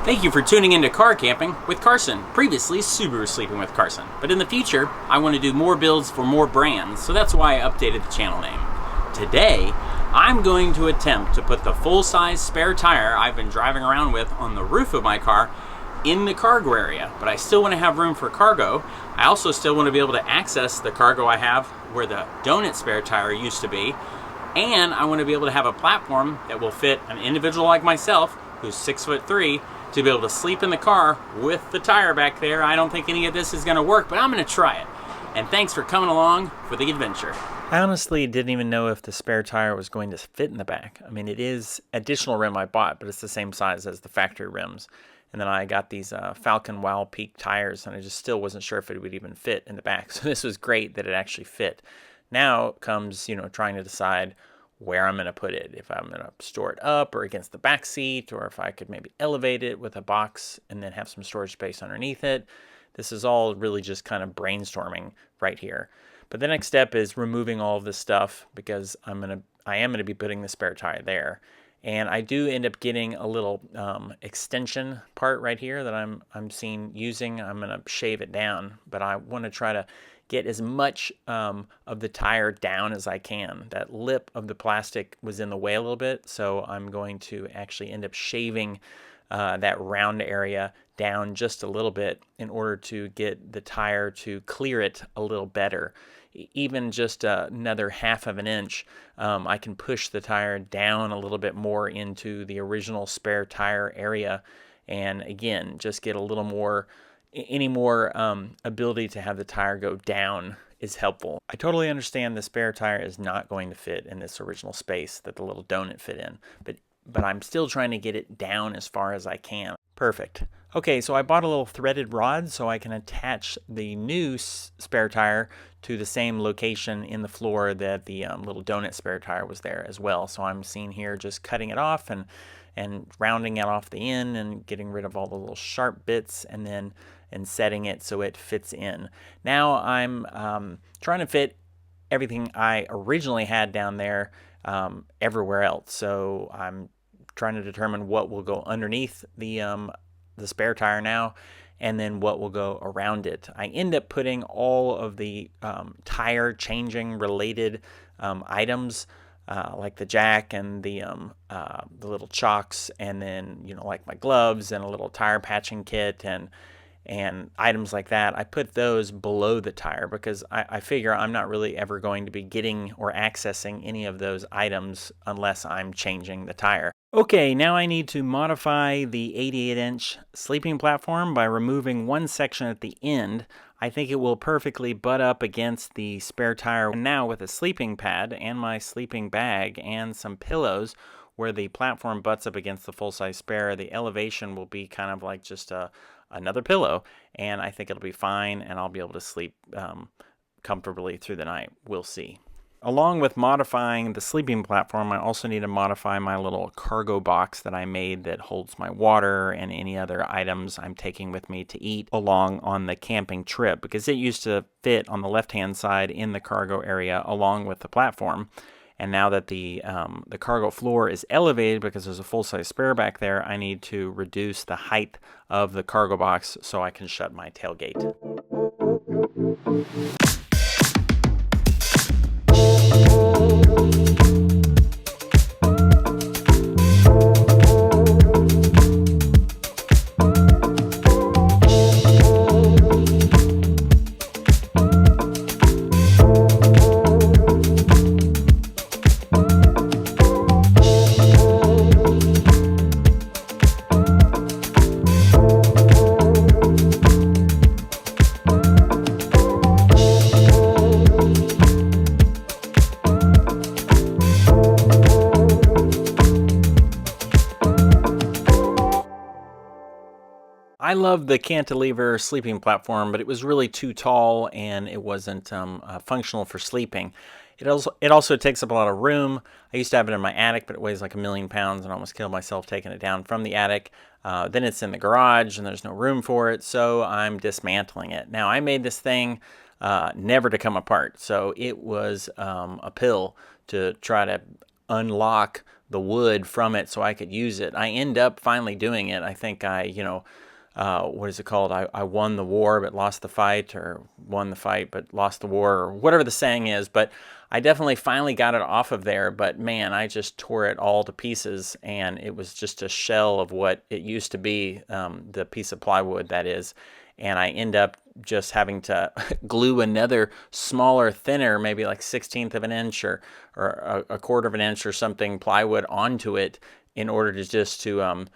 Thank you for tuning into Car Camping with Carson, previously Subaru Sleeping with Carson. But in the future, I want to do more builds for more brands, so that's why I updated the channel name. Today, I'm going to attempt to put the full-size spare tire I've been driving around with on the roof of my car in the cargo area, but I still want to have room for cargo. I also still want to be able to access the cargo I have where the donut spare tire used to be, and I want to be able to have a platform that will fit an individual like myself who's 6'3" to be able to sleep in the car with the tire back there. I don't think any of this is going to work, but I'm going to try it. And thanks for coming along for the adventure. I honestly didn't even know if the spare tire was going to fit in the back. I mean, it is additional rim I bought, but it's the same size as the factory rims. And then I got these Falcon Wild Peak tires, and I just still wasn't sure if it would even fit in the back. So this was great that it actually fit. Now comes, trying to decide where I'm going to put it. If I'm going to store it up or against the back seat, or if I could maybe elevate it with a box and then have some storage space underneath it. This is all really just kind of brainstorming right here. But the next step is removing all of this stuff because I am going to be putting the spare tire there. And I do end up getting a little extension part right here that I'm using. I'm going to shave it down, but I want to try to get as much of the tire down as I can. That lip of the plastic was in the way a little bit, so I'm going to actually end up shaving that round area down just a little bit in order to get the tire to clear it a little better. Even just another 1/2 of an inch, I can push the tire down a little bit more into the original spare tire area, and again, just get a little more, any more ability to have the tire go down is helpful. I totally understand the spare tire is not going to fit in this original space that the little donut fit in, but I'm still trying to get it down as far as I can. Perfect. Okay, so I bought a little threaded rod so I can attach the new spare tire to the same location in the floor that the little donut spare tire was there as well. So I'm seeing here just cutting it off and rounding it off the end and getting rid of all the little sharp bits and setting it so it fits in. Now I'm trying to fit everything I originally had down there everywhere else. So I'm trying to determine what will go underneath the spare tire now, and then what will go around it. I end up putting all of the tire changing related items like the jack and the little chocks, and then like my gloves and a little tire patching kit and items like that. I put those below the tire because I figure I'm not really ever going to be getting or accessing any of those items unless I'm changing the tire. Okay, now I need to modify the 88-inch sleeping platform by removing one section at the end. I think it will perfectly butt up against the spare tire. And now with a sleeping pad and my sleeping bag and some pillows where the platform butts up against the full-size spare, the elevation will be kind of like just another pillow, and I think it'll be fine, and I'll be able to sleep comfortably through the night. We'll see. Along with modifying the sleeping platform, I also need to modify my little cargo box that I made that holds my water and any other items I'm taking with me to eat along on the camping trip, because it used to fit on the left-hand side in the cargo area along with the platform. And now that the cargo floor is elevated because there's a full-size spare back there, I need to reduce the height of the cargo box so I can shut my tailgate. I love the cantilever sleeping platform, but it was really too tall and it wasn't functional for sleeping. It also takes up a lot of room. I used to have it in my attic, but it weighs like 1,000,000 pounds and I almost killed myself taking it down from the attic. Then it's in the garage and there's no room for it, so I'm dismantling it. Now, I made this thing never to come apart, so it was a pill to try to unlock the wood from it so I could use it. I end up finally doing it. I think what is it called? I won the war but lost the fight, or won the fight but lost the war, or whatever the saying is. But I definitely finally got it off of there. But man, I just tore it all to pieces, and it was just a shell of what it used to be, the piece of plywood that is. And I end up just having to glue another smaller, thinner, maybe like 1/16 of an inch or a quarter of an inch or something plywood onto it in order to just to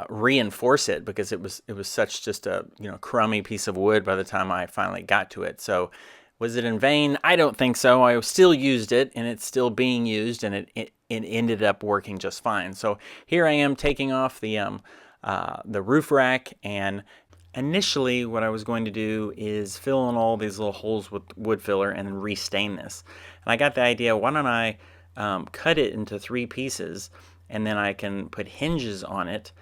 reinforce it, because it was such just a crummy piece of wood by the time I finally got to it. So was it in vain? I don't think so. I still used it, and it's still being used, and it ended up working just fine. So here I am taking off the roof rack, and initially what I was going to do is fill in all these little holes with wood filler and then restain this. And I got the idea, why don't I cut it into 3 pieces, and then I can put hinges on it,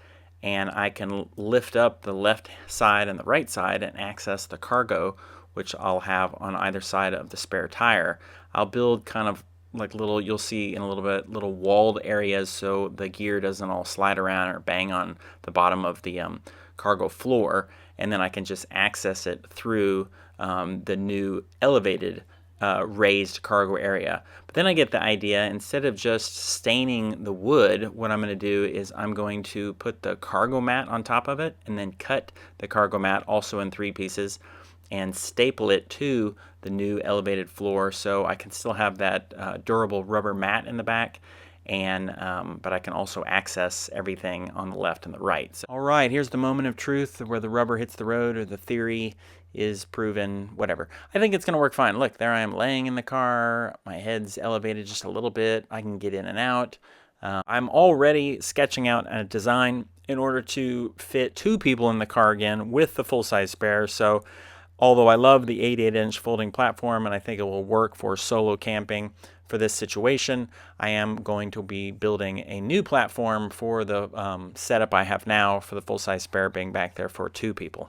and I can lift up the left side and the right side and access the cargo, which I'll have on either side of the spare tire. I'll build kind of like little, you'll see in a little bit, little walled areas so the gear doesn't all slide around or bang on the bottom of the cargo floor, and then I can just access it through the new elevated raised cargo area. But then I get the idea, instead of just staining the wood, what I'm going to do is I'm going to put the cargo mat on top of it, and then cut the cargo mat also in 3 pieces and staple it to the new elevated floor, so I can still have that durable rubber mat in the back, and but I can also access everything on the left and the right. So, all right, here's the moment of truth where the rubber hits the road, or the theory is proven, whatever. I think it's going to work fine. Look, there I am laying in the car. My head's elevated just a little bit. I can get in and out. I'm already sketching out a design in order to fit 2 people in the car again with the full-size spare. So although I love the 88-inch folding platform and I think it will work for solo camping for this situation, I am going to be building a new platform for the setup I have now, for the full-size spare being back there for 2 people.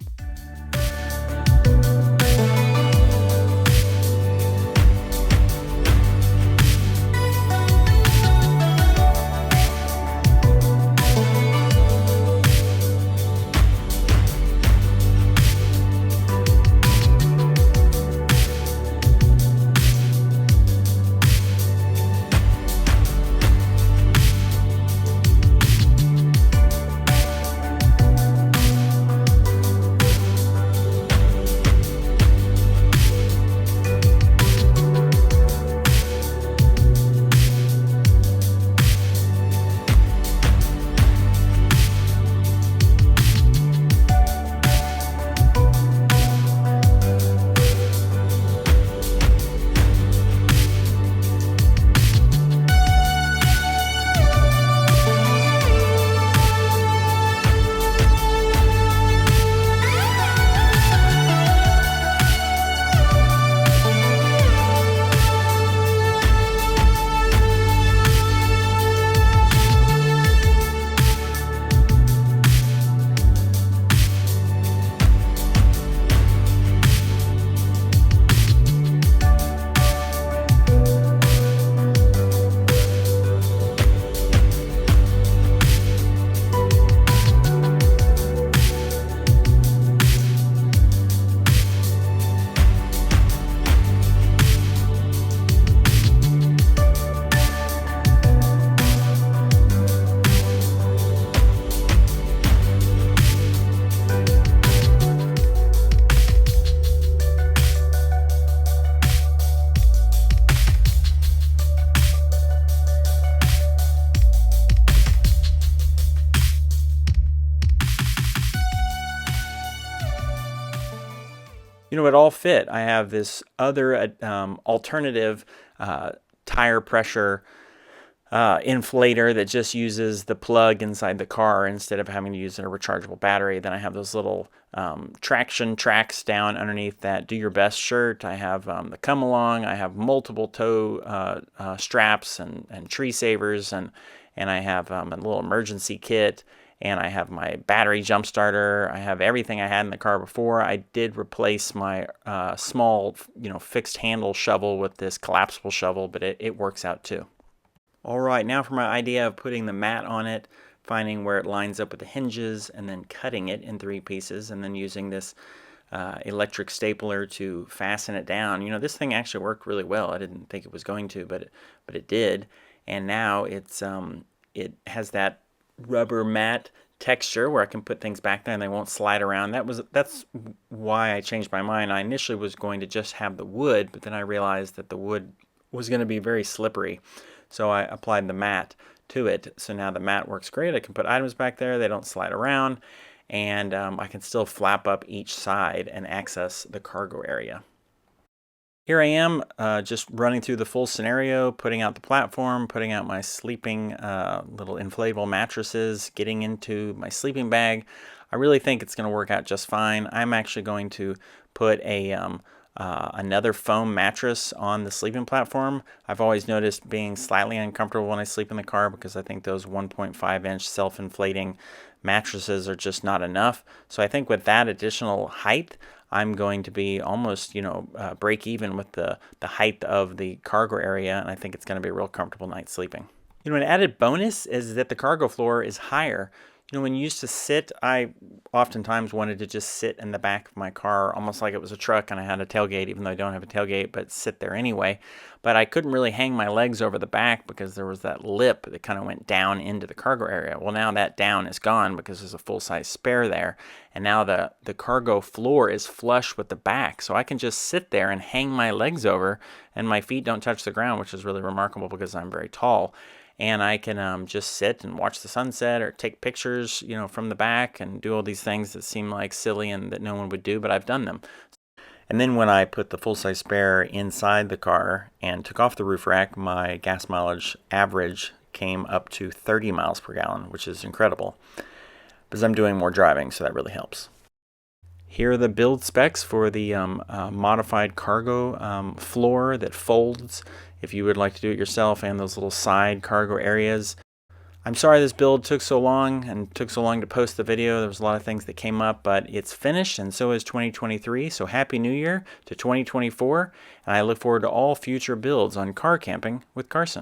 It all fit. I have this other alternative tire pressure inflator that just uses the plug inside the car instead of having to use a rechargeable battery. Then I have those little traction tracks down underneath that Do Your Best shirt. I have the Come Along. I have multiple tow straps and tree savers, and I have a little emergency kit. and I have my battery jump starter. I have everything I had in the car before. I did replace my small, fixed handle shovel with this collapsible shovel, but it works out too. All right, now for my idea of putting the mat on it, finding where it lines up with the hinges, and then cutting it in 3 pieces, and then using this electric stapler to fasten it down. This thing actually worked really well. I didn't think it was going to, but it did. And now it has that rubber mat texture where I can put things back there and they won't slide around. That's why I changed my mind. I initially was going to just have the wood, but then I realized that the wood was going to be very slippery. So I applied the mat to it. So now the mat works great. I can put items back there. They don't slide around. And I can still flap up each side and access the cargo area. Here I am just running through the full scenario, putting out the platform, putting out my sleeping little inflatable mattresses, getting into my sleeping bag. I really think it's going to work out just fine. I'm actually going to put another foam mattress on the sleeping platform. I've always noticed being slightly uncomfortable when I sleep in the car because I think those 1.5-inch self-inflating mattresses are just not enough. So I think with that additional height, I'm going to be almost, break even with the height of the cargo area, and I think it's going to be a real comfortable night sleeping. An added bonus is that the cargo floor is higher. When you used to sit, I oftentimes wanted to just sit in the back of my car, almost like it was a truck and I had a tailgate, even though I don't have a tailgate, but sit there anyway. But I couldn't really hang my legs over the back because there was that lip that kind of went down into the cargo area. Well, now that down is gone because there's a full-size spare there. And now the cargo floor is flush with the back. So I can just sit there and hang my legs over and my feet don't touch the ground, which is really remarkable because I'm very tall. And I can just sit and watch the sunset or take pictures, from the back and do all these things that seem like silly and that no one would do, but I've done them. And then when I put the full-size spare inside the car and took off the roof rack, my gas mileage average came up to 30 miles per gallon, which is incredible because I'm doing more driving, so that really helps. Here are the build specs for the modified cargo floor that folds if you would like to do it yourself, and those little side cargo areas. I'm sorry this build took so long and took so long to post the video. There was a lot of things that came up, but it's finished, and so is 2023. So Happy New Year to 2024, and I look forward to all future builds on car camping with Carson.